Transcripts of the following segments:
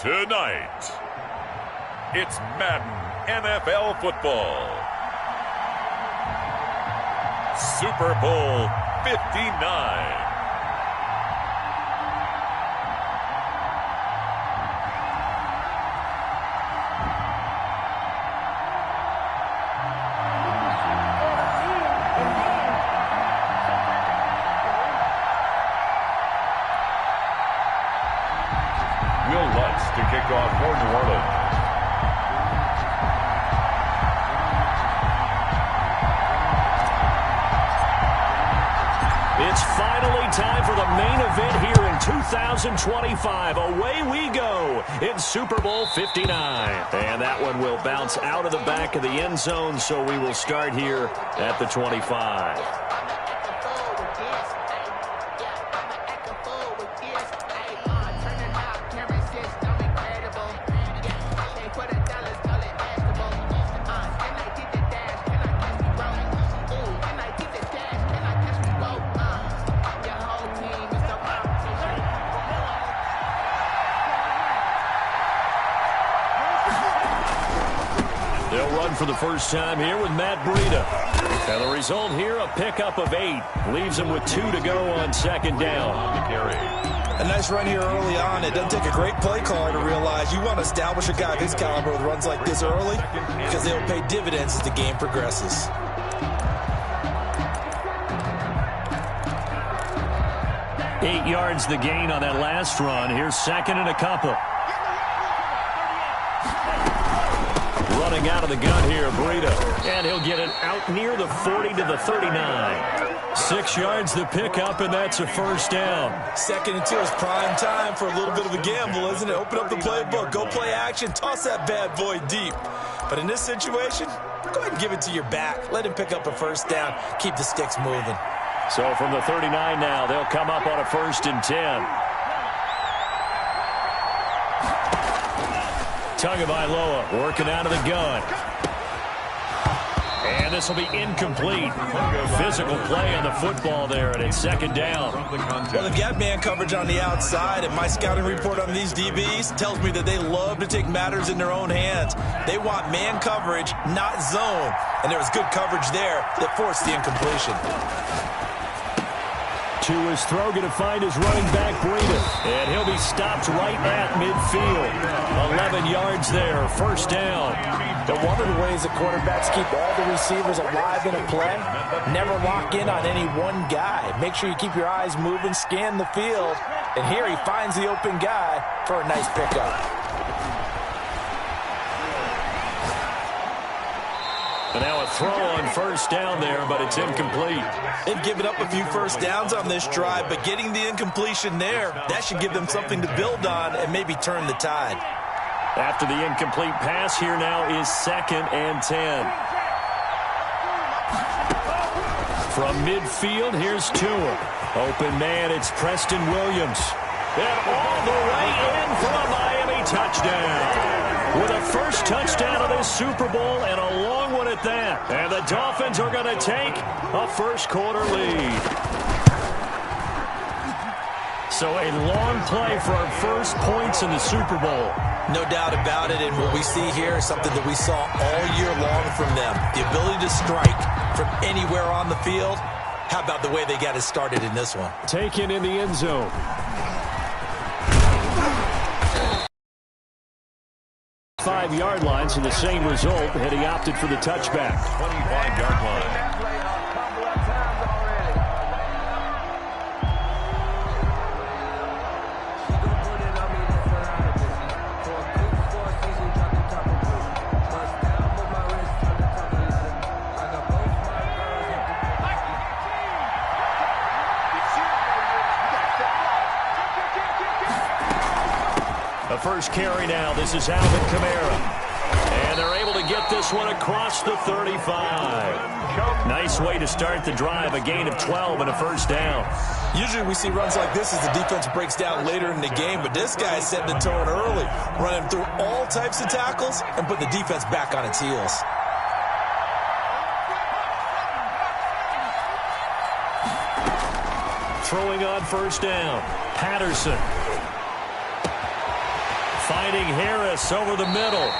Tonight, it's Madden NFL football. Super Bowl 59. To kick off for New Orleans. It's finally time for the main event here in 2025. Away we go in Super Bowl 59. And that one will bounce out of the back of the end zone, so we will start here at the 25. They'll run for the first time here with Matt Breida. And the result here, a pickup of 8. Leaves him with 2 to go on second down. A nice run here early on. It doesn't take a great play caller to realize you want to establish a guy of his caliber with runs like this early because they'll pay dividends as the game progresses. Eight yards the gain on that last run. Here's second and a couple. Running out of the gun here, Breida. And he'll get it out near the 40 to the 39. 6 yards the pickup, and that's a first down. 2nd and 2 is prime time for a little bit of a gamble, isn't it? Open up the playbook, go play action, toss that bad boy deep. But in this situation, go ahead and give it to your back. Let him pick up a first down. Keep the sticks moving. So from the 39 now, they'll come up on a 1st and 10. Tagovailoa working out of the gun. And this will be incomplete. Physical play on the football there, and it's second down. Well, they've got man coverage on the outside, and my scouting report on these DBs tells me that they love to take matters in their own hands. They want man coverage, not zone. And there was good coverage there that forced the incompletion. To his throw, going to find his running back, Breida. And he'll be stopped right at midfield. 11 yards there, first down. But one of the ways the quarterbacks keep all the receivers alive in a play, never lock in on any one guy. Make sure you keep your eyes moving, scan the field. And here he finds the open guy for a nice pickup. And now a throw on first down there, but it's incomplete. They've given up a few first downs on this drive, but getting the incompletion there, that should give them something to build on and maybe turn the tide. After the incomplete pass, here now is 2nd and 10. From midfield, here's Tua. Open man, it's Preston Williams. And all the way in for a Miami touchdown. With a first touchdown of this Super Bowl and a long one at that. And the Dolphins are going to take a first-quarter lead. So a long play for our first points in the Super Bowl. No doubt about it, and what we see here is something that we saw all year long from them. The ability to strike from anywhere on the field. How about the way they got it started in this one? Taken in the end zone. 5-yard line, so the same result, and he opted for the touchback. 25-yard line. The first carry now. This is Alvin Kamara. And they're able to get this one across the 35. Nice way to start the drive. A gain of 12 and a first down. Usually we see runs like this as the defense breaks down later in the game, but this guy is setting the tone early, running through all types of tackles and put the defense back on its heels. Throwing on first down, Patterson. Finding Harris over the middle.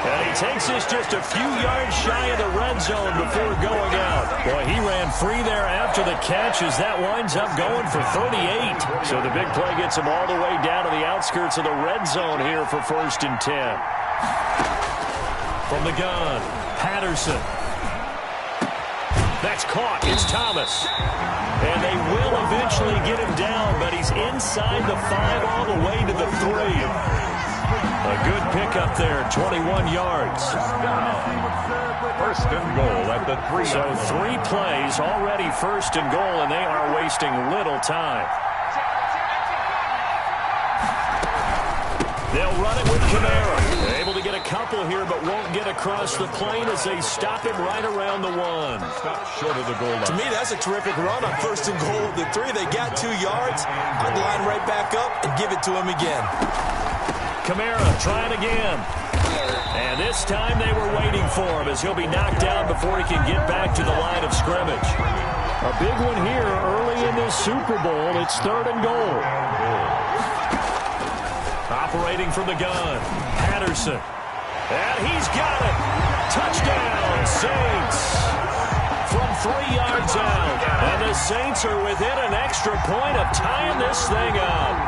And he takes this just a few yards shy of the red zone before going out. Boy, he ran free there after the catch as that winds up going for 38. So the big play gets him all the way down to the outskirts of the red zone here for 1st and 10. From the gun, Patterson. That's caught. It's Thomas. And they will eventually get him down, but he's inside the 5 all the way to the 3. A good pickup there, 21 yards. First and goal at the 3. So 3 plays, already 1st and goal, and they are wasting little time. They'll run it with Kamara. They're able to get a couple here, but won't get across the plane as they stop him right around the 1. Stop short of the goal line. To me, that's a terrific run on 1st and goal at the 3. They got 2 yards. I'd line right back up and give it to him again. Kamara trying again. And this time they were waiting for him as he'll be knocked down before he can get back to the line of scrimmage. A big one here early in this Super Bowl. It's 3rd and goal. Operating from the gun, Patterson. And he's got it. Touchdown, Saints. From 3 yards out. And the Saints are within an extra point of tying this thing up.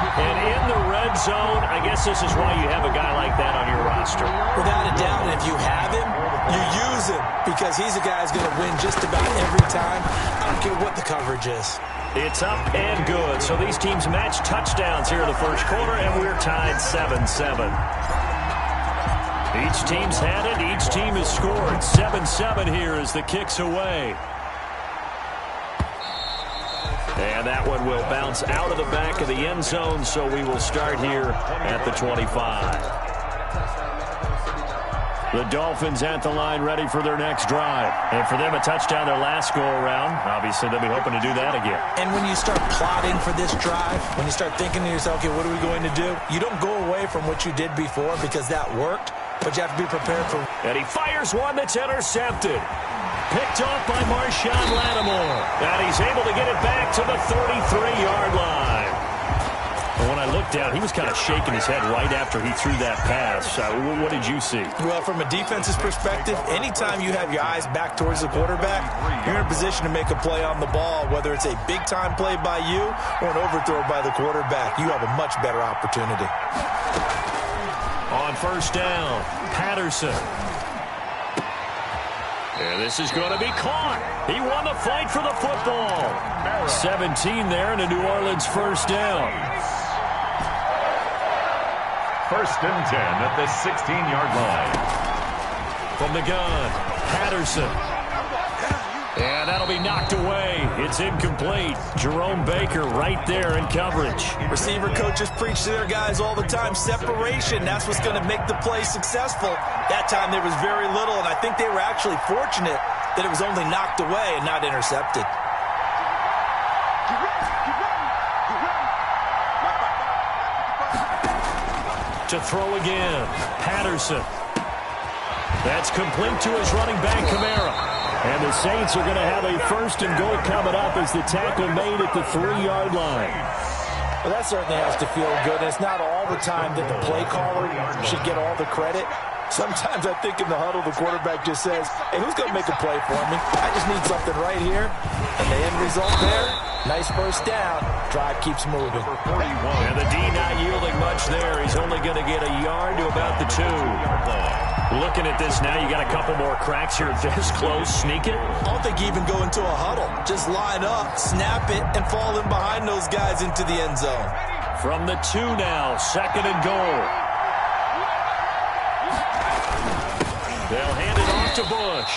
And in the red zone, I guess this is why you have a guy like that on your roster. Without a doubt, and if you have him, you use him because he's a guy who's going to win just about every time. I don't care what the coverage is. It's up and good. So these teams match touchdowns here in the 1st quarter, and we're tied 7-7. Each team's had it. Each team has scored. 7-7 here as the kick's away. And that one will bounce out of the back of the end zone, so we will start here at the 25. The Dolphins at the line ready for their next drive. And for them, a touchdown their last go-around. Obviously, they'll be hoping to do that again. And when you start plotting for this drive, when you start thinking to yourself, okay, what are we going to do? You don't go away from what you did before because that worked, but you have to be prepared for. And he fires one that's intercepted. Picked off by Marshawn Lattimore. And he's able to get it back to the 33-yard line. And when I looked down, he was kind of shaking his head right after he threw that pass. What did you see? Well, from a defense's perspective, anytime you have your eyes back towards the quarterback, you're in a position to make a play on the ball, whether it's a big-time play by you or an overthrow by the quarterback. You have a much better opportunity. On 1st down, Patterson. And this is going to be caught. He won the fight for the football. 17 there and a New Orleans 1st down. 1st and 10 at the 16-yard line. From the gun, Patterson. And that'll be knocked away. It's incomplete. Jerome Baker right there in coverage. Receiver coaches preach to their guys all the time. Separation, that's what's going to make the play successful. That time there was very little, and I think they were actually fortunate that it was only knocked away and not intercepted. To throw again, Patterson. That's complete to his running back, Kamara. And the Saints are going to have a 1st and goal coming up as the tackle made at the 3-yard line. Well, that certainly has to feel good. It's not all the time that the play caller should get all the credit. Sometimes I think in the huddle, the quarterback just says, hey, who's going to make a play for me? I just need something right here. And the end result there, nice 1st down. Drive keeps moving. And the D not yielding much there. He's only going to get a yard to about the 2. Looking at this now, you got a couple more cracks here this close. Sneak it. I don't think you even go into a huddle. Just line up, snap it, and fall in behind those guys into the end zone. From the 2 now, 2nd and goal. They'll hand it off to Bush.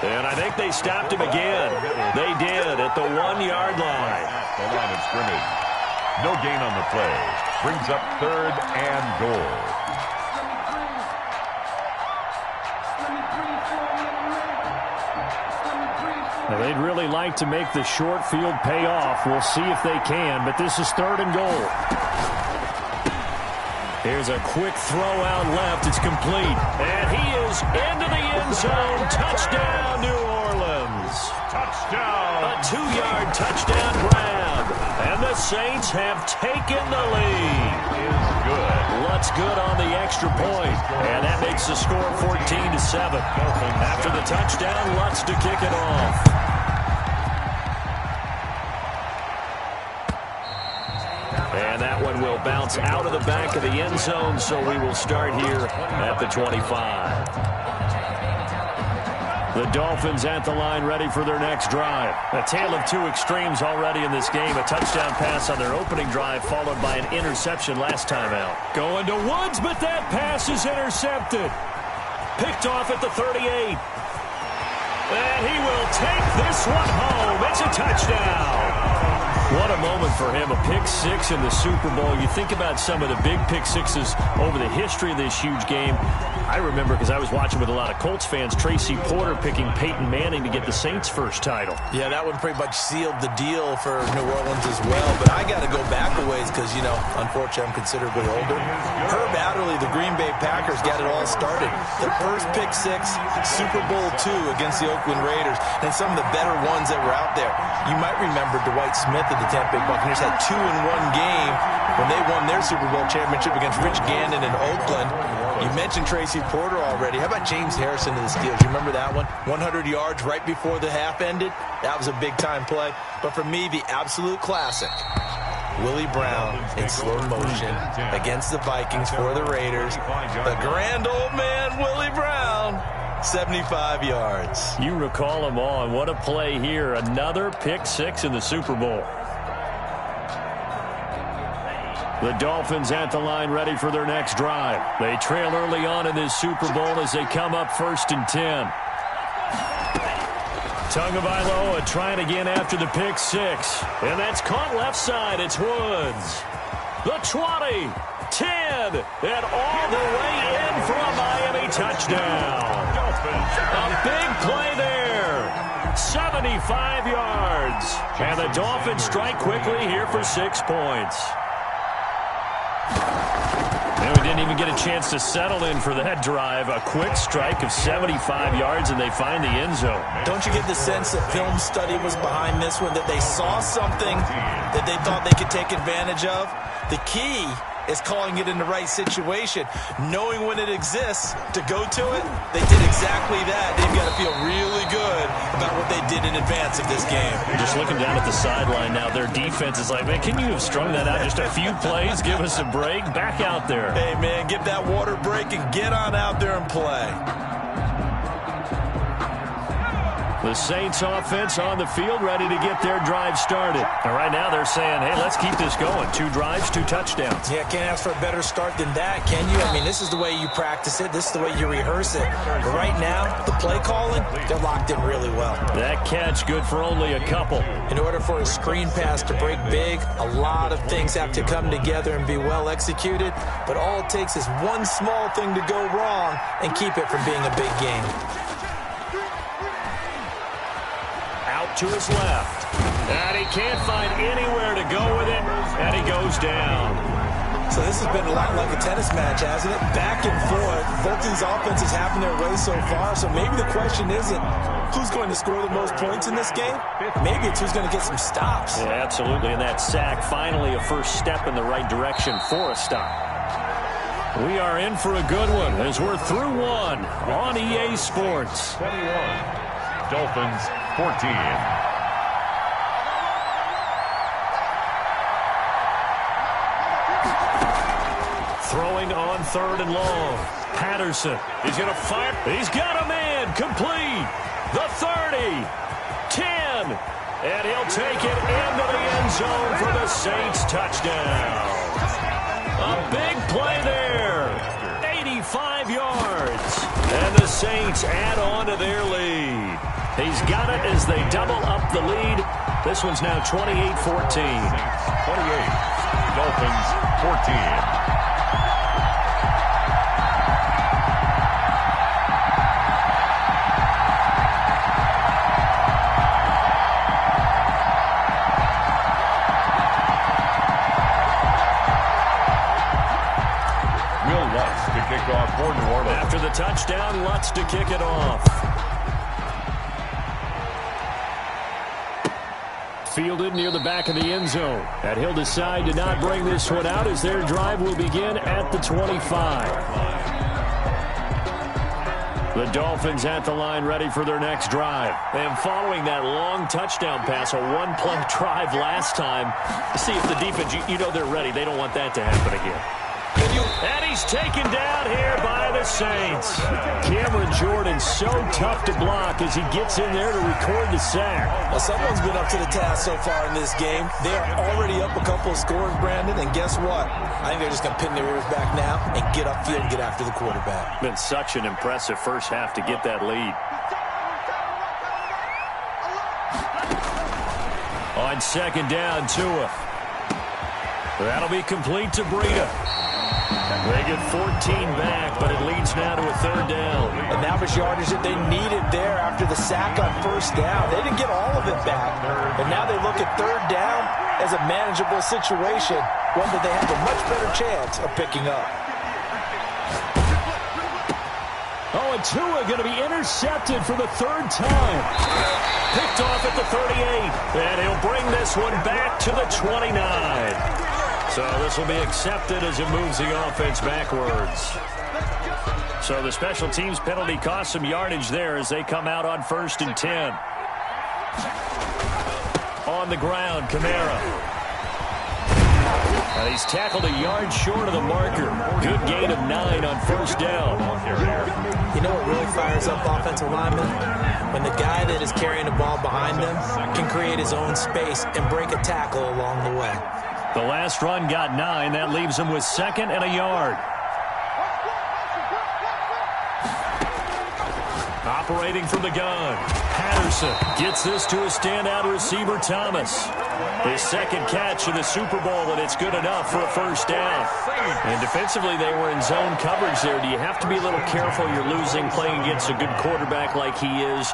And I think they stopped him again. They did at the 1-yard line. The line of scrimmage. No gain on the play. Brings up 3rd and goal. Now, they'd really like to make the short field pay off. We'll see if they can, but this is 3rd and goal. Here's a quick throw out left. It's complete. And he is into the end zone. Touchdown, New Orleans. Touchdown. A 2-yard touchdown grab. And the the Saints have taken the lead. Lutz good on the extra point, and that makes the score 14-7. After the touchdown, Lutz to kick it off. And that one will bounce out of the back of the end zone, so we will start here at the 25. The Dolphins at the line, ready for their next drive. A tale of two extremes already in this game. A touchdown pass on their opening drive, followed by an interception last time out. Going to Woods, but that pass is intercepted. Picked off at the 38. And he will take this one home. It's a touchdown. What a moment for him, a pick six in the Super Bowl. You think about some of the big pick sixes over the history of this huge game. I remember, because I was watching with a lot of Colts fans, Tracy Porter picking Peyton Manning to get the Saints' first title. Yeah, that one pretty much sealed the deal for New Orleans as well. But I got to go back a ways because, you know, unfortunately I'm considerably older. Herb Adderley, the Green Bay Packers, got it all started. The first pick six, Super Bowl II against the Oakland Raiders, and some of the better ones that were out there. You might remember Dwight Smith of the Tampa Bay Buccaneers had 2 in one game when they won their Super Bowl championship against Rich Gannon in Oakland. You mentioned Tracy Porter already. How about James Harrison of the Steelers? You remember that one? 100 yards right before the half ended. That was a big-time play. But for me, the absolute classic, Willie Brown in slow motion against the Vikings for the Raiders. The grand old man, Willie Brown, 75 yards. You recall them all, and what a play here. Another pick six in the Super Bowl. The Dolphins at the line, ready for their next drive. They trail early on in this Super Bowl as they come up 1st and 10. Tagovailoa trying again after the pick six. And that's caught left side. It's Woods. The 20, 10, and all the way in for a Miami touchdown. A big play there. 75 yards. And the Dolphins strike quickly here for 6 points. And we didn't even get a chance to settle in for that drive. A quick strike of 75 yards, and they find the end zone. Don't you get the sense that film study was behind this one, that they saw something that they thought they could take advantage of? The key is calling it in the right situation, knowing when it exists to go to it. They did exactly that. They've got to feel really good about what they did in advance of this game. Just looking down at the sideline now, their defense is like, man, can you have strung that out just a few plays? Give us a break. Back out there. Hey, man, give that water break and get on out there and play. The Saints offense on the field, ready to get their drive started. And right now they're saying, hey, let's keep this going. 2 drives, 2 touchdowns. Yeah, can't ask for a better start than that, can you? I mean, this is the way you practice it. This is the way you rehearse it. But right now, the play calling, they're locked in really well. That catch good for only a couple. In order for a screen pass to break big, a lot of things have to come together and be well executed. But all it takes is one small thing to go wrong and keep it from being a big game. To his left. And he can't find anywhere to go with it. And he goes down. So this has been a lot like a tennis match, hasn't it? Back and forth. Both these offenses having their way so far. So maybe the question isn't who's going to score the most points in this game. Maybe it's who's going to get some stops. Yeah, absolutely. And that sack, finally a first step in the right direction for a stop. We are in for a good one as we're through one on EA Sports. 21. Dolphins 14. Throwing on 3rd and long. Patterson. He's going to fire. He's got a man. Complete. The 30. 10. And he'll take it into the end zone for the Saints touchdown. A big play there. 85 yards. And the Saints add on to their lead. He's got it as they double up the lead. This one's now 28-14. 28. Dolphins 14. Lutz to kick off for New Orleans. After the touchdown, Lutz to kick it off. fielded near the back of the end zone. And he'll decide to not bring this one out as their drive will begin at the 25. The Dolphins at the line ready for their next drive. And following that long touchdown pass, a one-play drive last time, see if the defense, you know they're ready. They don't want that to happen again. And he's taken down here by the Saints. Cameron Jordan so tough to block as he gets in there to record the sack. Well, someone's been up to the task so far in this game. They are already up a couple of scores, Brandon, and guess what? I think they're just going to pin their ears back now and get upfield and get after the quarterback. Been such an impressive first half to get that lead. On second down, Tua. That'll be complete to Breida. They get 14 back, but it leads now to a third down. And that was yardage that they needed there after the sack on first down. They didn't get all of it back, but now they look at third down as a manageable situation, one that they have a much better chance of picking up. Oh, and Tua going to be intercepted for the third time. Picked off at the 38, and he'll bring this one back to the 29. So this will be accepted as it moves the offense backwards. So the special teams penalty cost some yardage there as they come out on 1st and 10. On the ground, Kamara. And he's tackled a yard short of the marker. Good gain of 9 on first down. You know what really fires up offensive linemen? When the guy that is carrying the ball behind them can create his own space and break a tackle along the way. The last run got 9. That leaves him with 2nd and a yard. Operating from the gun. Patterson gets this to a standout receiver, Thomas. His 2nd catch in the Super Bowl, and it's good enough for a first down. And defensively, they were in zone coverage there. Do you have to be a little careful? You're losing playing against a good quarterback like he is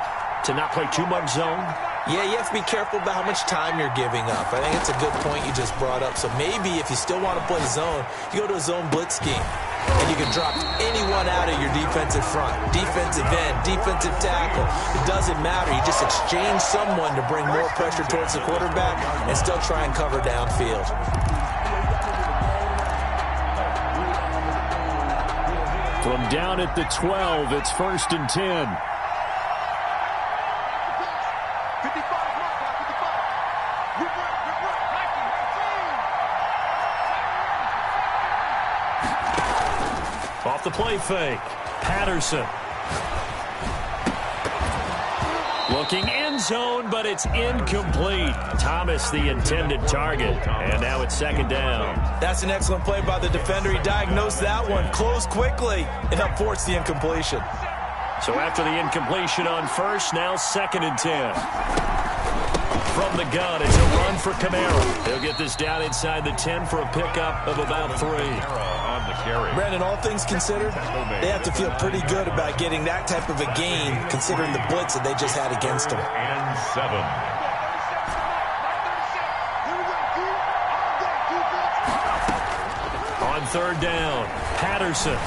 to not play too much zone? Yeah, you have to be careful about how much time you're giving up. I think it's a good point you just brought up. So maybe if you still want to play zone, you go to a zone blitz scheme. And you can drop anyone out of your defensive front. Defensive end, defensive tackle. It doesn't matter. You just exchange someone to bring more pressure towards the quarterback and still try and cover downfield. From down at the 12, it's 1st and 10. Off the play fake. Patterson. Looking end zone, but it's incomplete. Thomas, the intended target. And now it's 2nd down. That's an excellent play by the defender. He diagnosed that one, closed quickly, and helped force the incompletion. So after the incompletion on first, now 2nd and 10. From the gun, it's a run for Kamara. He'll get this down inside the 10 for a pickup of about 3. Brandon, all things considered, they have to feel pretty good about getting that type of a gain, considering the blitz that they just had against them. And 7. On 3rd down, Patterson.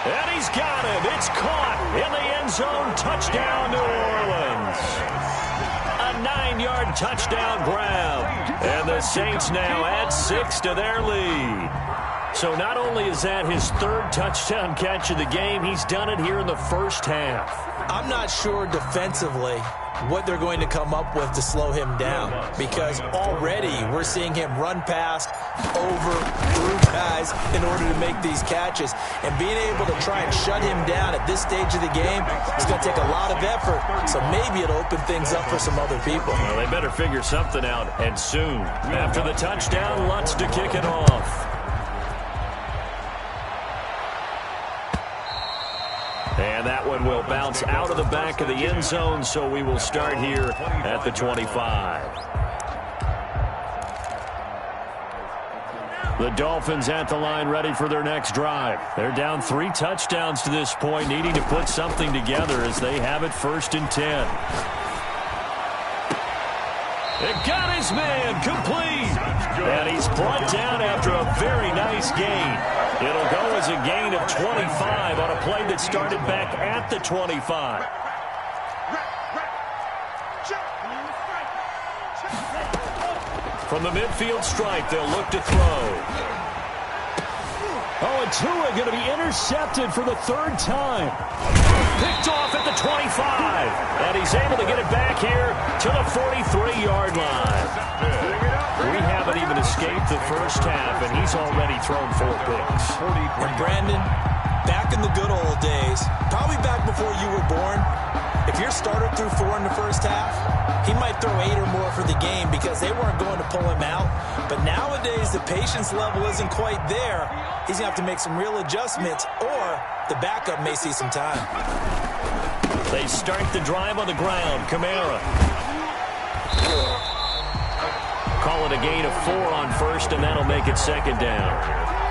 And he's got him. It's caught in the end zone. Touchdown, New Orleans. A 9-yard touchdown grab. And the Saints now add 6 to their lead. So not only is that his 3rd touchdown catch of the game, he's done it here in the first half. I'm not sure defensively what they're going to come up with to slow him down, because already we're seeing him run past, over, through guys in order to make these catches. And being able to try and shut him down at this stage of the game is going to take a lot of effort. So maybe it'll open things up for some other people. Well, they better figure something out, and soon. After the touchdown, Lutz to kick it off. And that one will bounce out of the back of the end zone, so we will start here at the 25. The Dolphins at the line ready for their next drive. They're down 3 touchdowns to this point, needing to put something together as they have it 1st and 10. It got his man complete. And he's brought down after a very nice gain. It'll go as a gain of 25 on a play that started back at the 25. From the midfield stripe, they'll look to throw. Oh, and Tua going to be intercepted for the third time. Picked off at the 25. And he's able to get it back here to the 43-yard line. We haven't even escaped the first half, and he's already thrown 4 picks. And Brandon, back in the good old days, probably back before you were born, if your starter threw 4 in the first half, he might throw 8 or more for the game because they weren't going to pull him out. But nowadays, the patience level isn't quite there. He's going to have to make some real adjustments, or the backup may see some time. They start the drive on the ground. Kamara. Call it a gain of 4 on first, and that'll make it second down.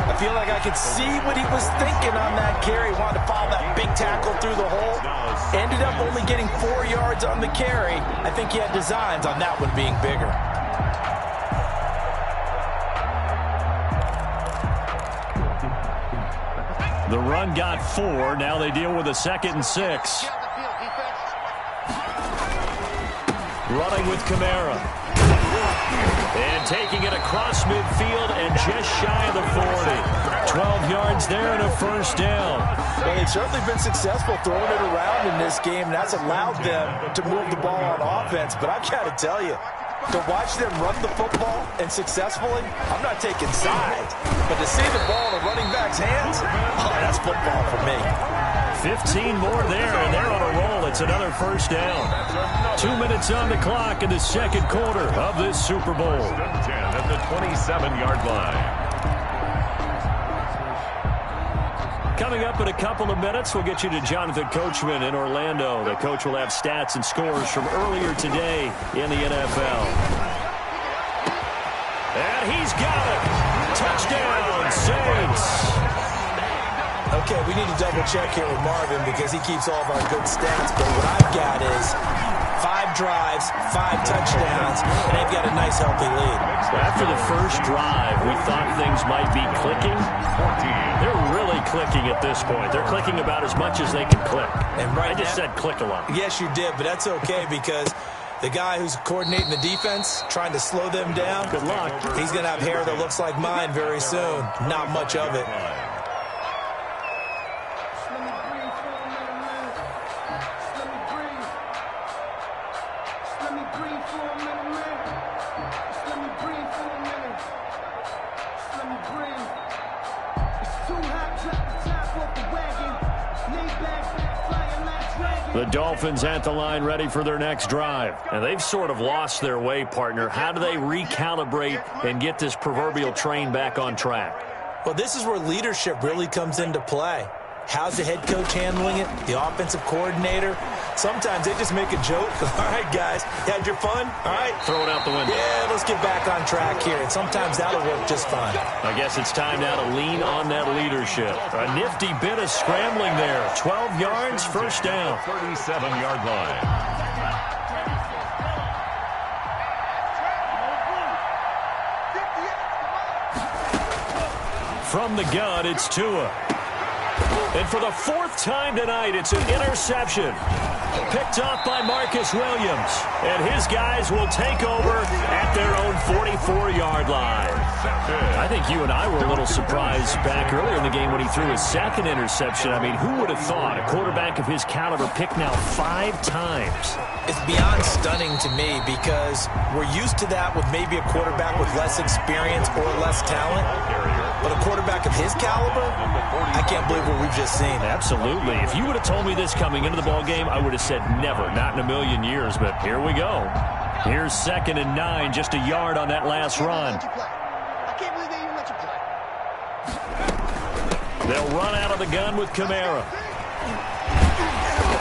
I feel like I could see what he was thinking on that carry. Wanted to follow that big tackle through the hole. Ended up only getting 4 yards on the carry. I think he had designs on that one being bigger. The run got 4. Now they deal with a 2nd and 6. Running with Kamara. And taking it across midfield and just shy of the 40. 12 yards there and a first down. Well, they've certainly been successful throwing it around in this game, and that's allowed them to move the ball on offense. But I've got to tell you, to watch them run the football and successfully, I'm not taking sides. But to see the ball in a running back's hands, oh, that's football for me. 15 more there, and they're on a roll. It's another first down. 2 minutes on the clock in the second quarter of this Super Bowl. 10 at the 27-yard line. Coming up in a couple of minutes, we'll get you to Jonathan Coachman in Orlando. The coach will have stats and scores from earlier today in the NFL. And he's got it. Touchdown, Saints. Okay, we need to double-check here with Marvin because he keeps all of our good stats. But what I've got is 5 drives, 5 touchdowns, and they've got a nice, healthy lead. After the first drive, we thought things might be clicking. They're really clicking at this point. They're clicking about as much as they can click. And right I just said click a lot. Yes, you did, but that's okay because the guy who's coordinating the defense, trying to slow them down, Good luck. He's going to have hair that looks like mine very soon. Not much of it. The Dolphins at the line ready for their next drive. And they've sort of lost their way, partner. How do they recalibrate and get this proverbial train back on track? Well, this is where leadership really comes into play. How's the head coach handling it? The offensive coordinator? Sometimes they just make a joke. All right, guys, you had your fun? All right. Throw it out the window. Yeah, let's get back on track here. And sometimes that'll work just fine. I guess it's time now to lean on that leadership. A nifty bit of scrambling there. 12 yards, first down. 37-yard line. From the gun, it's Tua. And for the 4th time tonight, it's an interception. Picked off by Marcus Williams. And his guys will take over at their own 44-yard line. I think you and I were a little surprised back earlier in the game when he threw his 2nd interception. I mean, who would have thought a quarterback of his caliber picked now 5 times? It's beyond stunning to me because we're used to that with maybe a quarterback with less experience or less talent. But a quarterback of his caliber, I can't believe what we've just seen. Absolutely. If you would have told me this coming into the ball game, I would have said never, not in a million years. But here we go. Here's 2nd and 9, just a yard on that last run. They'll run out of the gun with Kamara.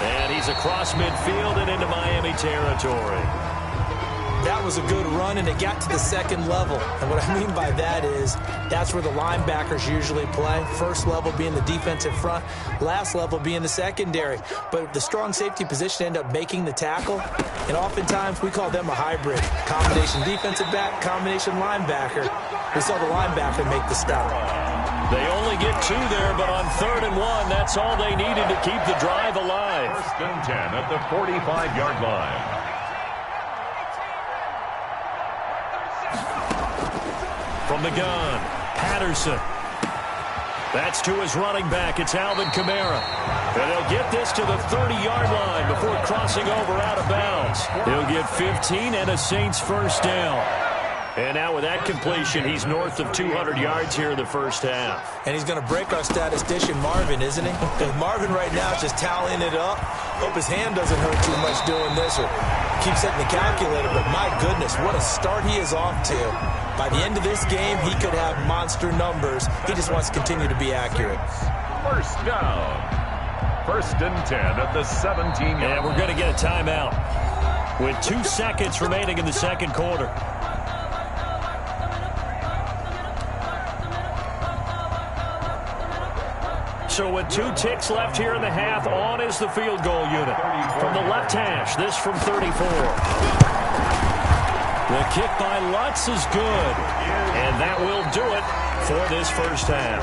And he's across midfield and into Miami territory. That was a good run, and it got to the 2nd level. And what I mean by that is that's where the linebackers usually play. First level being the defensive front, last level being the secondary. But the strong safety position ended up making the tackle, and oftentimes we call them a hybrid. Combination defensive back, combination linebacker. We saw the linebacker make the stop. They only get 2 there, but on 3rd and 1, that's all they needed to keep the drive alive. 1st and 10 at the 45-yard line. From the gun, Patterson. That's to his running back. It's Alvin Kamara. And he'll get this to the 30-yard line before crossing over out of bounds. He'll get 15 and a Saints first down. And now with that completion, he's north of 200 yards here in the first half. And he's going to break our statistician Marvin, isn't he? Because Marvin right now is just tallying it up. Hope his hand doesn't hurt too much doing this or keep setting the calculator. But my goodness, what a start he is off to. By the end of this game, he could have monster numbers. He just wants to continue to be accurate. First down. 1st and 10 at the 17-yard. And we're going to get a timeout with 2 seconds remaining in the second quarter. So with 2 ticks left here in the half, on is the field goal unit. From the left hash, this from 34. The kick by Lutz is good, and that will do it for this first half.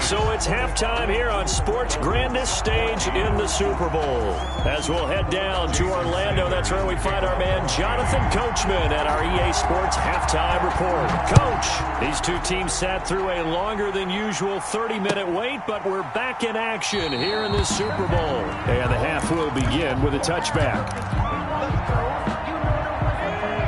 So it's halftime here on sports' grandest stage in the Super Bowl. As we'll head down to Orlando, that's where we find our man Jonathan Coachman at our EA Sports Halftime Report. Coach, these two teams sat through a longer than usual 30-minute wait, but we're back in action here in this Super Bowl. And the half will begin with a touchback.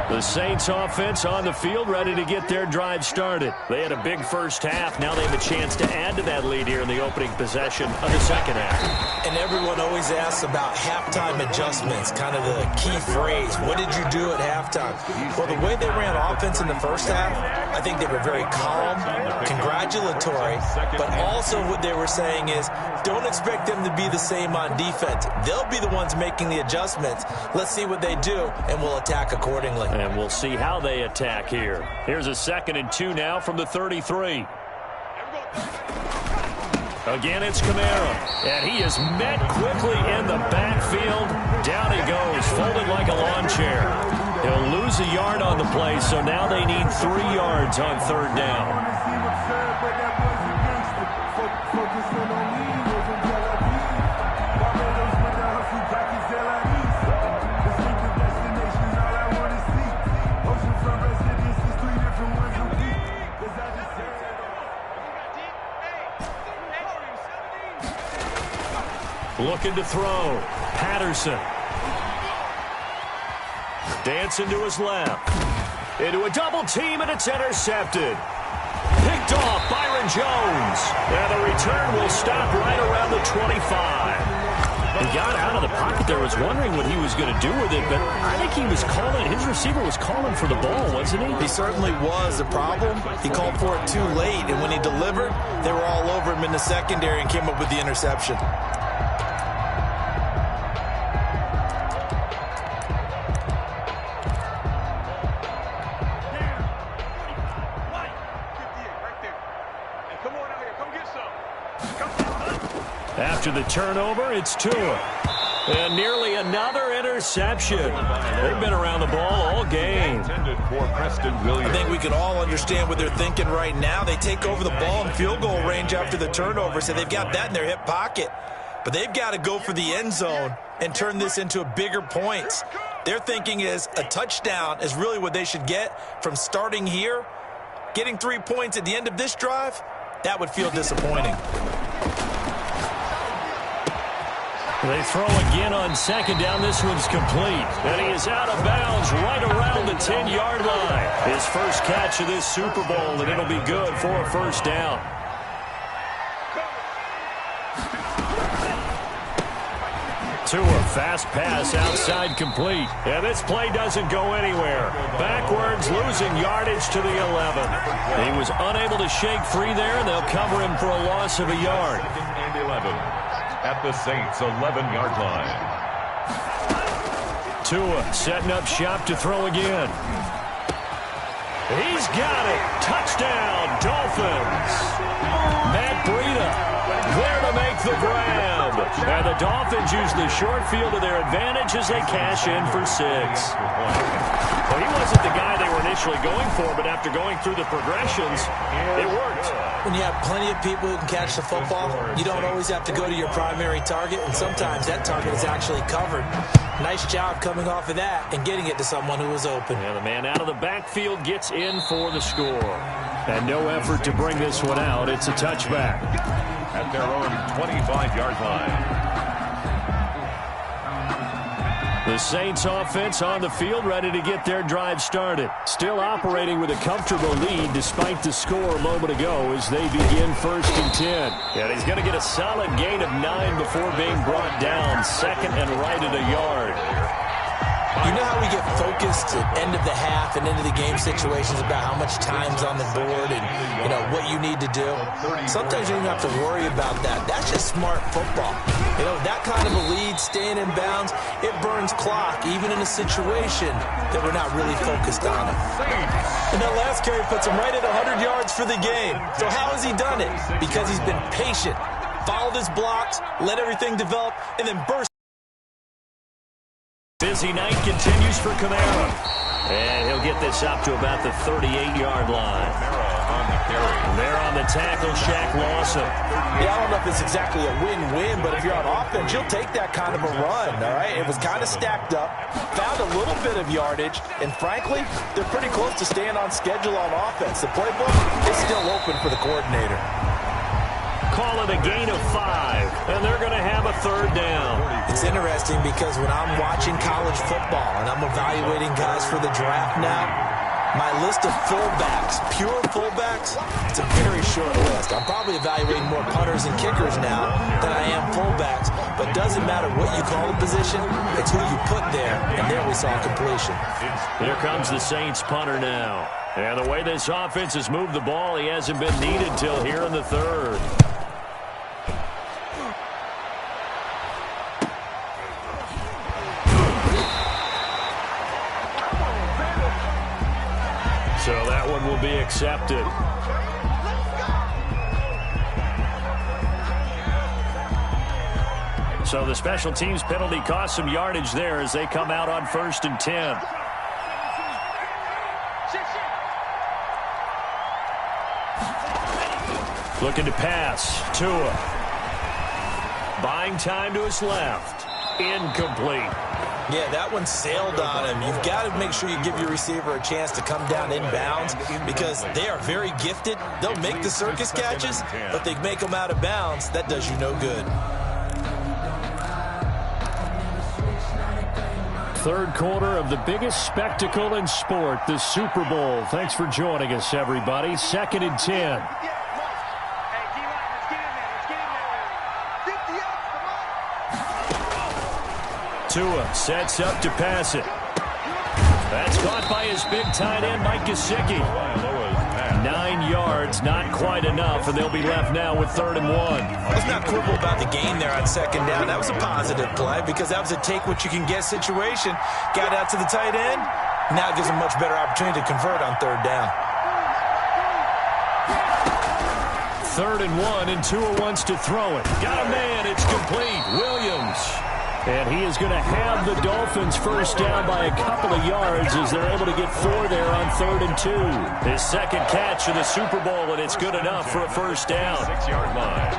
The Saints offense on the field, ready to get their drive started. They had a big first half. Now they have a chance to add to that lead here in the opening possession of the second half. And everyone always asks about halftime adjustments, kind of the key phrase. What did you do at halftime? Well, the way they ran offense in the first half, I think they were very calm, congratulatory, but also what they were saying is don't expect them to be the same on defense. They'll be the ones making the adjustments. Let's see what they do, and we'll attack accordingly. And we'll see how they attack here. Here's a 2nd and 2 now from the 33. Again, it's Kamara. And he is met quickly in the backfield. Down he goes, folded like a lawn chair. He'll lose a yard on the play, so now they need 3 yards on 3rd down. Looking to throw. Patterson. Dancing to his left. Into a double team, and it's intercepted. Picked off Byron Jones. And the return will stop right around the 25. He got out of the pocket there, was wondering what he was going to do with it, but I think he was calling, his receiver was calling for the ball, wasn't he? He certainly was. The problem, he called for it too late, and when he delivered, they were all over him in the secondary and came up with the interception. After the turnover, it's Tua. And nearly another interception. They've been around the ball all game. I think we can all understand what they're thinking right now. They take over the ball in field goal range after the turnover, so they've got that in their hip pocket. But they've got to go for the end zone and turn this into a bigger points. Their thinking is a touchdown is really what they should get from starting here. Getting 3 points at the end of this drive, that would feel disappointing. They throw again on 2nd down. This one's complete. And he is out of bounds right around the 10-yard line. His first catch of this Super Bowl, and it'll be good for a first down. Tua, fast pass outside complete. And this play doesn't go anywhere. Backwards, losing yardage to the 11. He was unable to shake free there, and they'll cover him for a loss of a yard. And 11. At the Saints' 11-yard line. Tua setting up shop to throw again. He's got it. Touchdown, Dolphins. Matt Breida there to make the grab. And the Dolphins use the short field to their advantage as they cash in for 6. Well, he wasn't the guy they were initially going for, but after going through the progressions, it worked. When you have plenty of people who can catch the football, you don't always have to go to your primary target, and sometimes that target is actually covered. Nice job coming off of that and getting it to someone who was open. And the man out of the backfield gets in for the score. And no effort to bring this one out. It's a touchback. At their own 25-yard line. The Saints offense on the field, ready to get their drive started. Still operating with a comfortable lead despite the score a moment ago as they begin 1st and 10. And he's going to get a solid gain of 9 before being brought down. 2nd and right at a yard. You know how we get focused at end of the half and into the game situations about how much time's on the board and, you know, what you need to do? Sometimes you don't have to worry about that. That's just smart football. You know, that kind of a lead, staying in bounds, it burns clock, even in a situation that we're not really focused on it. And that last carry puts him right at 100 yards for the game. So how has he done it? Because he's been patient, followed his blocks, let everything develop, and then burst. Busy night continues for Kamara. And he'll get this up to about the 38-yard line. There on the tackle, Shaq Lawson. Yeah, I don't know if it's exactly a win-win, but if you're on offense, you'll take that kind of a run, all right? It was kind of stacked up, found a little bit of yardage, and frankly, they're pretty close to staying on schedule on offense. The playbook is still open for the coordinator. Call it a gain of 5, and they're going to have a 3rd down. It's interesting because when I'm watching college football and I'm evaluating guys for the draft now, my list of fullbacks, pure fullbacks, it's a very short list. I'm probably evaluating more punters and kickers now than I am fullbacks, but it doesn't matter what you call the position, it's who you put there, and there we saw completion. Here comes the Saints punter now. And the way this offense has moved the ball, he hasn't been needed till here in the 3rd. So that one will be accepted. So the special teams penalty cost some yardage there as they come out on 1st and 10. Looking to pass. Tua. Buying time to his left. Incomplete. Yeah, that one sailed on him. You've got to make sure you give your receiver a chance to come down inbounds because they are very gifted. They'll make the circus catches, but they make them out of bounds. That does you no good. 3rd quarter of the biggest spectacle in sport, the Super Bowl. Thanks for joining us, everybody. 2nd and 10. Tua sets up to pass it. That's caught by his big tight end, Mike Gesicki. 9 yards, not quite enough, and they'll be left now with 3rd and 1. Let's not quibble about the gain there on 2nd down. That was a positive play because that was a take-what-you-can-get situation. Got out to the tight end. Now it gives them much better opportunity to convert on 3rd down. 3rd and 1, and Tua wants to throw it. Got a man. It's complete. Williams. And he is going to have the Dolphins first down by a couple of yards as they're able to get 4 there on 3rd and 2. His 2nd catch of the Super Bowl, and it's good enough for a first down. 6-yard line.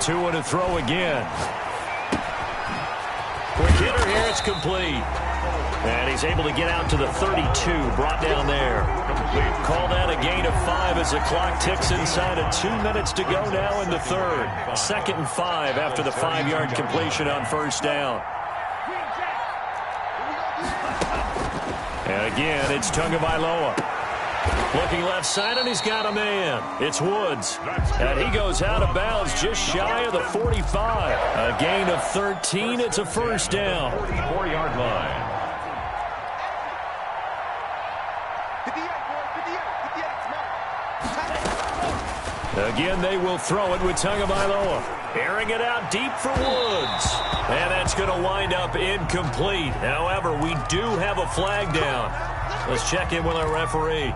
Tua to throw again. Quick hitter here. It's complete. And he's able to get out to the 32, brought down there. Call that a gain of 5 as the clock ticks inside of 2 minutes to go now in the 3rd. 2nd and 5 after the 5-yard completion on 1st down. And again, it's Tagovailoa. Looking left side, and he's got a man. It's Woods. And he goes out of bounds just shy of the 45. A gain of 13. It's a first down. 44-yard line. Again, they will throw it with Tagovailoa. Airing it out deep for Woods. And that's going to wind up incomplete. However, we do have a flag down. Let's check in with our referee.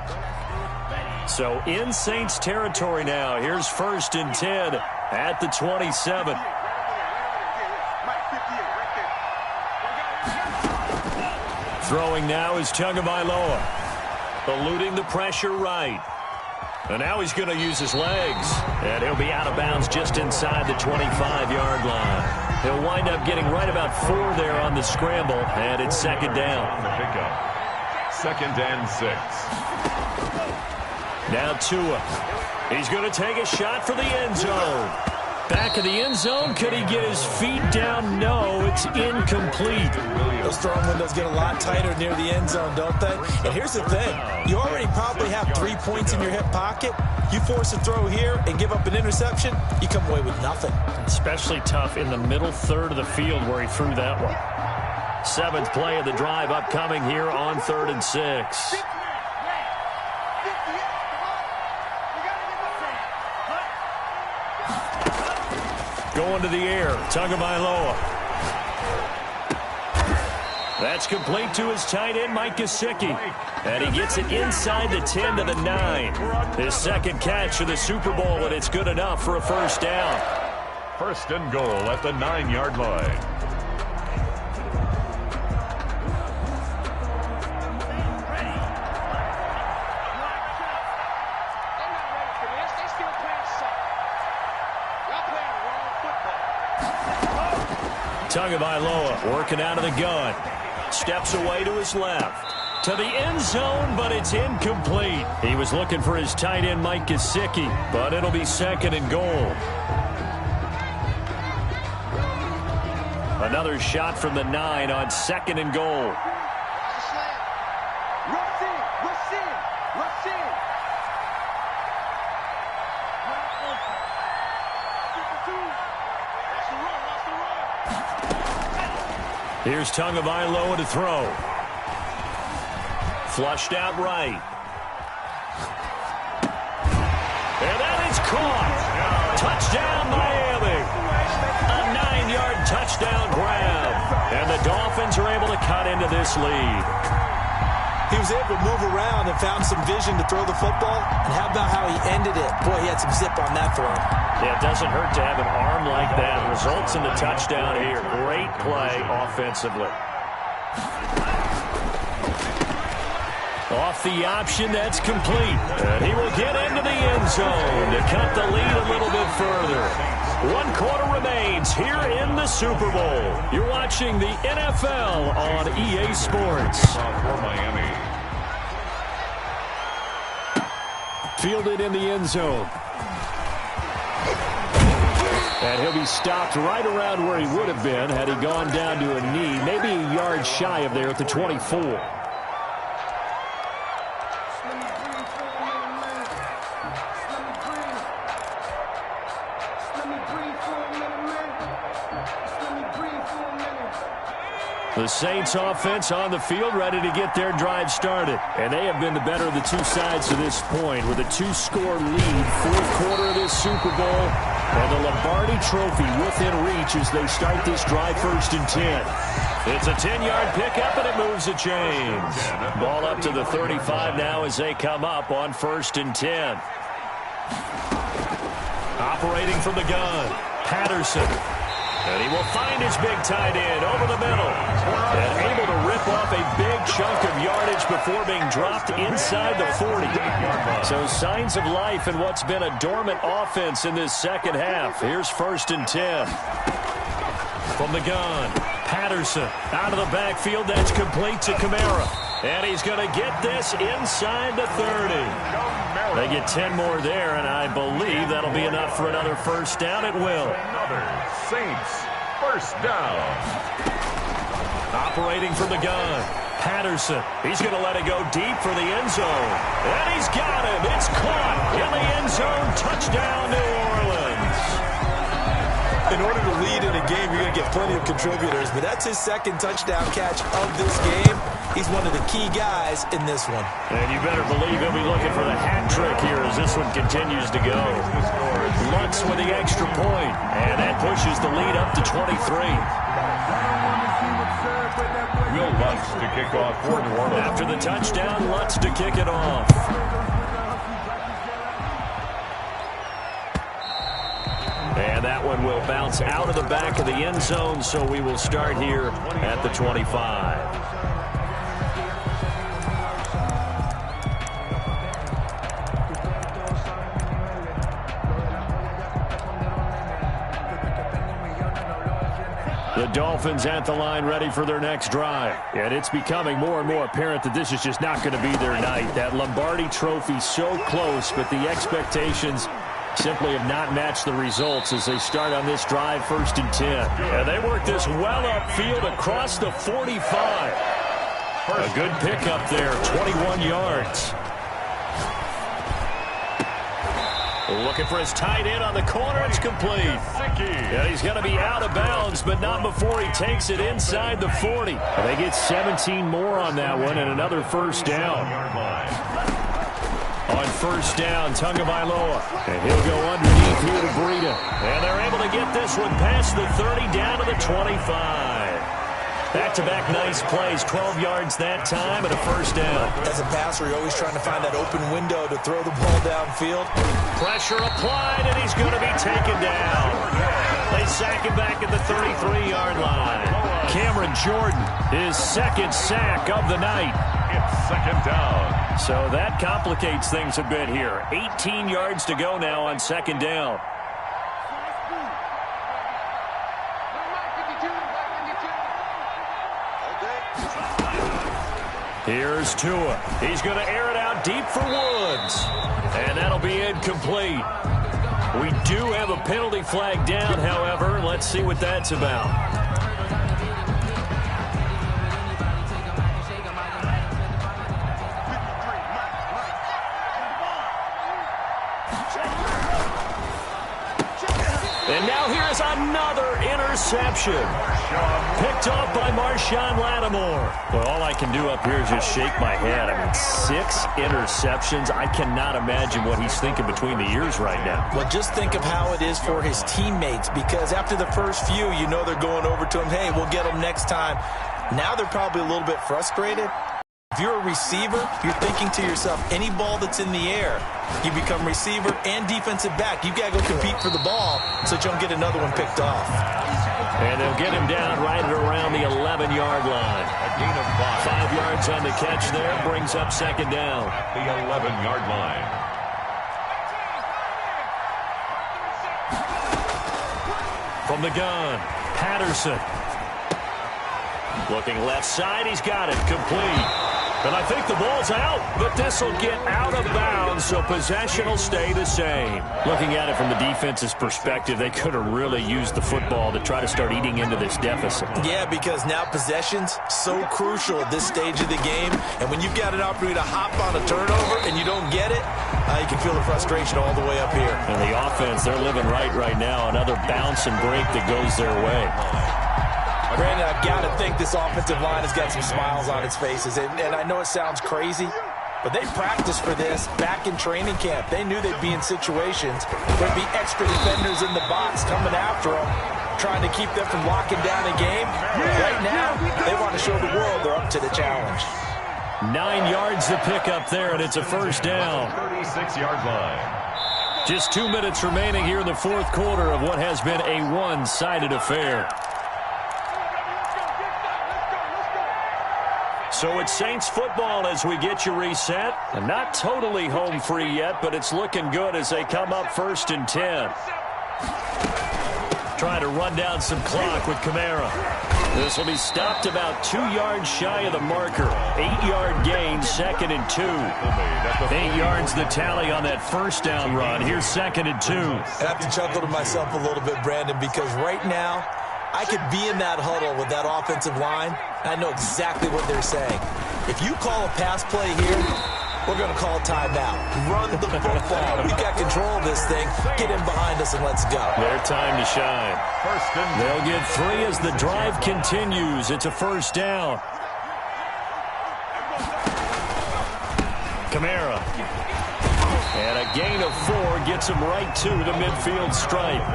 So in Saints territory now. Here's 1st and 10 at the 27. Throwing now is Tagovailoa. eluding the pressure right. And now he's going to use his legs. And he'll be out of bounds just inside the 25-yard line. He'll wind up getting right about 4 there on the scramble, and it's second down. On the pickup. 2nd and 6. Now Tua. He's going to take a shot for the end zone. Back of the end zone. Could he get his feet down? No, it's incomplete. Those throwing windows get a lot tighter near the end zone, don't they? And here's the thing. You already probably have 3 points in your hip pocket. You force a throw here and give up an interception, you come away with nothing. Especially tough in the middle third of the field where he threw that one. 7th play of the drive upcoming here on 3rd and 6. Going to the air. Tagovailoa. That's complete to his tight end, Mike Gesicki. And he gets it inside the 10 to the 9. His 2nd catch of the Super Bowl, and it's good enough for a first down. 1st and goal at the 9-yard line. Tagovailoa working out of the gun. Steps away to his left. To the end zone, but it's incomplete. He was looking for his tight end, Mike Gesicki, but it'll be 2nd and goal. Another shot from the 9 on 2nd and goal. Here's Tagovailoa to throw. Flushed out right. And that is caught. Touchdown, Miami. A 9-yard touchdown grab. And the Dolphins are able to cut into this lead. He was able to move around and found some vision to throw the football. And how about how he ended it? Boy, he had some zip on that throw. Yeah, it doesn't hurt to have an arm like that. Results in the touchdown here. Great play offensively. Off the option, that's complete. And he will get into the end zone to cut the lead a little bit further. 1 quarter remains here in the Super Bowl. You're watching the NFL on EA Sports. For Miami. Fielded in the end zone. And he'll be stopped right around where he would have been had he gone down to a knee, maybe a yard shy of there at the 24. The Saints offense on the field ready to get their drive started. And they have been the better of the two sides to this point with a 2-score lead. 4th quarter of this Super Bowl. And the Lombardi Trophy within reach as they start this drive 1st and 10. It's a 10-yard pickup and it moves the chains. Ball up to the 35 now as they come up on 1st and 10. Operating from the gun, Patterson. And he will find his big tight end over the middle. And able to rip off a big chunk of yardage before being dropped inside the 40. So signs of life in what's been a dormant offense in this 2nd half. Here's 1st and 10. From the gun, Patterson out of the backfield. That's complete to Kamara. And he's going to get this inside the 30. They get 10 more there, and I believe that'll be enough for another first down. It will. Another Saints first down. Operating from the gun, Patterson. He's going to let it go deep for the end zone. And he's got him. It's caught in the end zone. Touchdown, New Orleans. In order to lead in a game, you're going to get plenty of contributors, but that's his 2nd touchdown catch of this game. He's one of the key guys in this one. And you better believe he'll be looking for the hat trick here as this one continues to go. Lutz with the extra point, and that pushes the lead up to 23. Will Lutz to kick off for New Orleans. After the touchdown, Lutz to kick it off. And that one will bounce out of the back of the end zone, so we will start here at the 25. The Dolphins at the line ready for their next drive. And it's becoming more and more apparent that this is just not going to be their night. That Lombardi trophy so close, but the expectations simply have not matched the results as they start on this drive 1st and 10. And they work this well upfield across the 45. A good pickup there, 21 yards. Looking for his tight end on the corner. It's complete. Yeah, he's going to be out of bounds, but not before he takes it inside the 40. And they get 17 more on that one and another first down. On first down, Tagovailoa. And he'll go underneath here to Breida. And they're able to get this one past the 30 down to the 25. Back-to-back nice plays, 12 yards that time and a first down. As a passer, you're always trying to find that open window to throw the ball downfield. Pressure applied, and he's going to be taken down. They sack him back at the 33-yard line. Cameron Jordan, his second sack of the night. It's second down. So that complicates things a bit here. 18 yards to go now on second down. Here's Tua. He's going to air it out deep for Woods. And that'll be incomplete. We do have a penalty flag down, however. Let's see what that's about. And now here's another interception. Picked off by Marshawn Lattimore. Well, all I can do up here is just shake my head. I mean, 6 interceptions. I cannot imagine what he's thinking between the ears right now. Well, just think of how it is for his teammates, because after the first few, you know they're going over to him, hey, we'll get him next time. Now they're probably a little bit frustrated. If you're a receiver, you're thinking to yourself, any ball that's in the air, you become receiver and defensive back. You've got to go compete for the ball so that you don't get another one picked off. And they'll get him down right around the 11-yard line. A gain of 5. 5 yards on the catch there, brings up second down. The 11-yard line. From the gun, Patterson. Looking left side, he's got it, complete. And I think the ball's out, but this will get out of bounds, so possession will stay the same. Looking at it from the defense's perspective, they could have really used the football to try to start eating into this deficit. Yeah, because now possession's so crucial at this stage of the game, and when you've got an opportunity to hop on a turnover and you don't get it, you can feel the frustration all the way up here. And the offense, they're living right now. Another bounce and break that goes their way. Brandon, I've got to think this offensive line has got some smiles on its faces. And I know it sounds crazy, but they practiced for this back in training camp. They knew they'd be in situations where there'd be extra defenders in the box coming after them, trying to keep them from locking down a game. Right now, they want to show the world they're up to the challenge. 9 yards to pick up there, and it's a first down. 36-yard line. Just 2 minutes remaining here in the fourth quarter of what has been a one-sided affair. So it's Saints football as we get you reset. And not totally home free yet, but it's looking good as they come up 1st and 10. Trying to run down some clock with Kamara. This will be stopped about 2 yards shy of the marker. 8-yard gain, 2nd and 2. 8 yards the tally on that first down run. Here's 2nd and 2. I have to chuckle to myself a little bit, Brandon, because right now I could be in that huddle with that offensive line. I know exactly what they're saying. If you call a pass play here, we're going to call a timeout. Run the football. We've got control of this thing. Get in behind us and let's go. Their time to shine. They'll get 3 as the drive continues. It's a first down. Kamara. And a gain of 4 gets him right to the midfield stripe.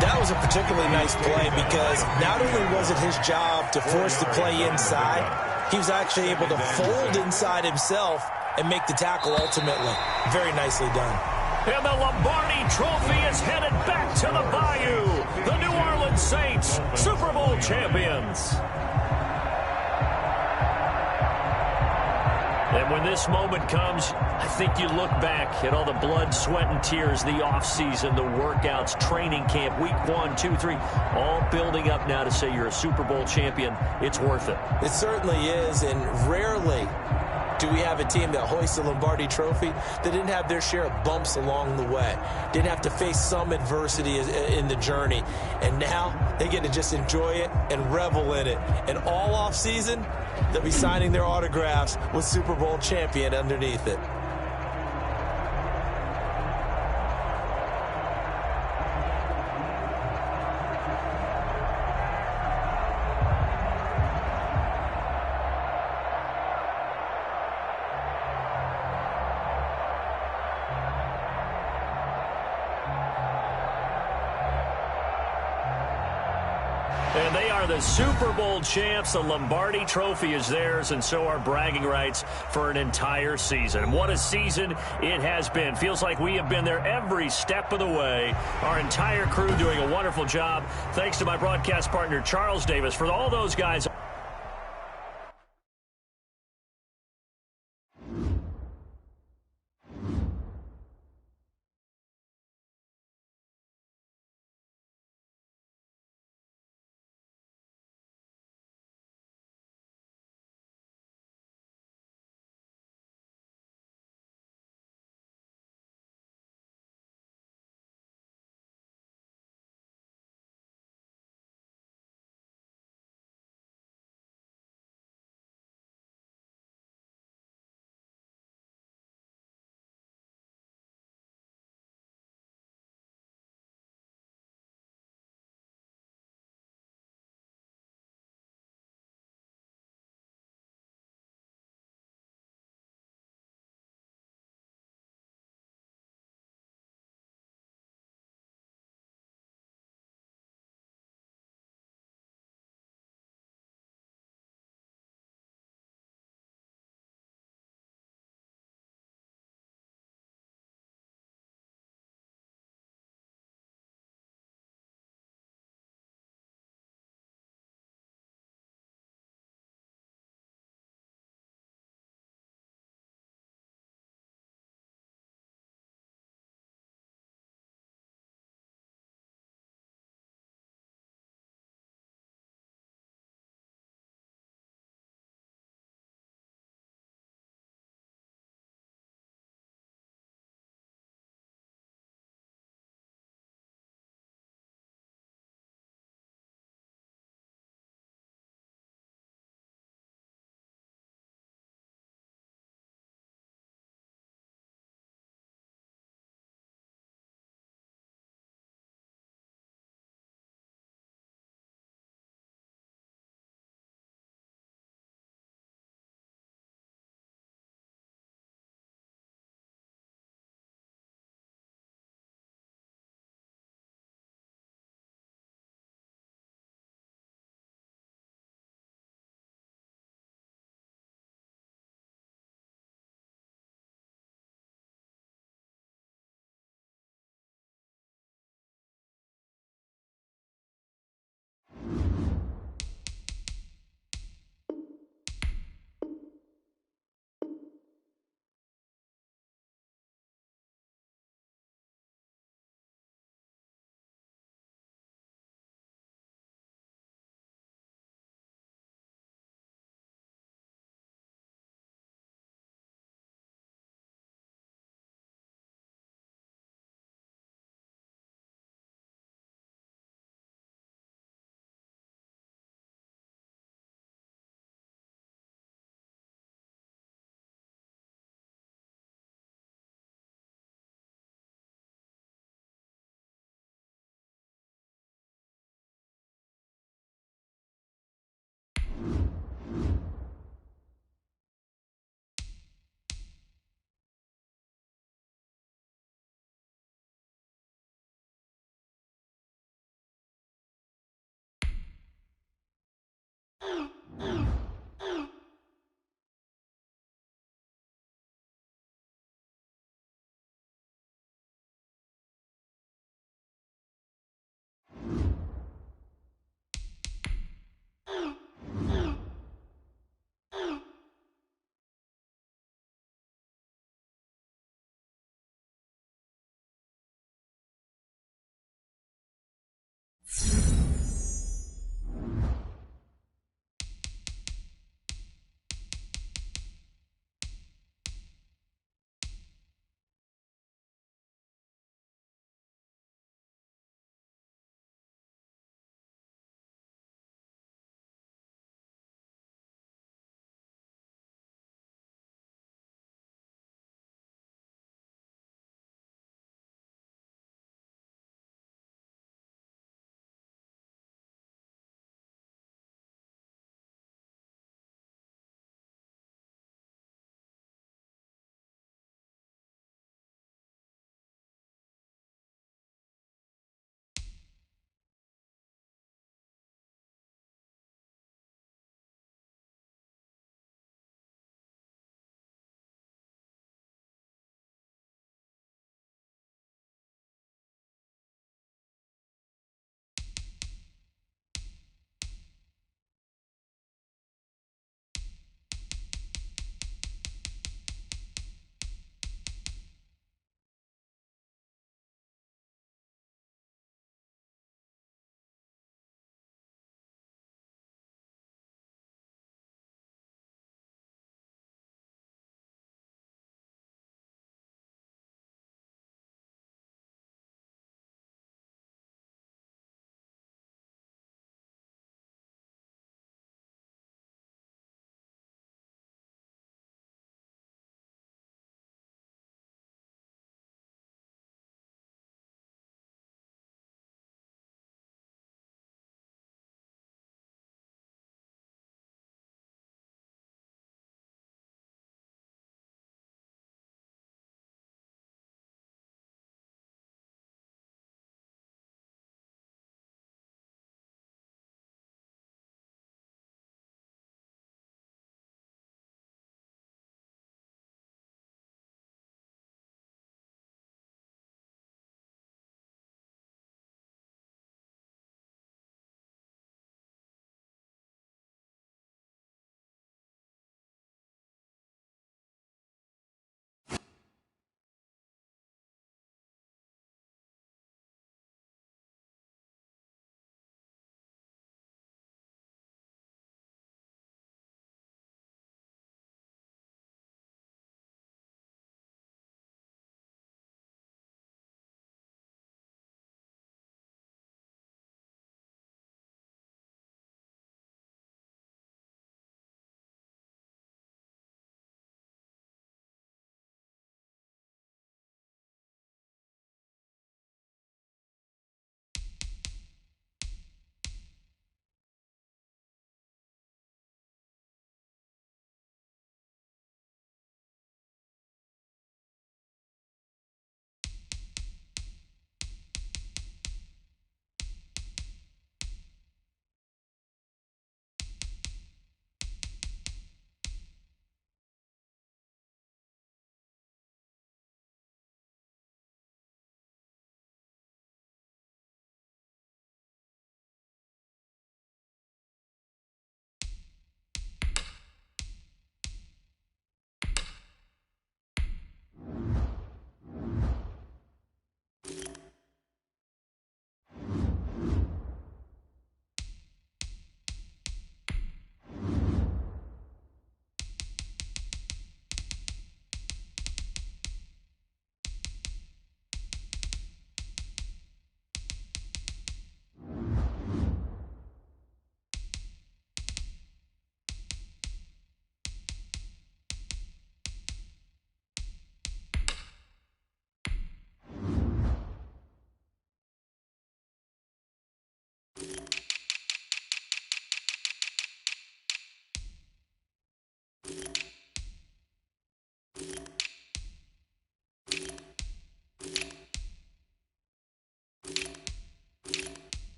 That was a particularly nice play because not only was it his job to force the play inside, he was actually able to fold inside himself and make the tackle ultimately. Very nicely done. And the Lombardi Trophy is headed back to the Bayou. The New Orleans Saints, Super Bowl champions. And when this moment comes, I think you look back at all the blood, sweat, and tears, the offseason, the workouts, training camp, week 1, 2, 3, all building up now to say you're a Super Bowl champion. It's worth it. It certainly is, and rarely do we have a team that hoists the Lombardi Trophy that didn't have their share of bumps along the way, didn't have to face some adversity in the journey, and now they get to just enjoy it and revel in it. And all off season, they'll be signing their autographs with Super Bowl champion underneath it. And they are the Super Bowl champs. The Lombardi Trophy is theirs, and so are bragging rights for an entire season. What a season it has been. Feels like we have been there every step of the way. Our entire crew doing a wonderful job. Thanks to my broadcast partner, Charles Davis, for all those guys.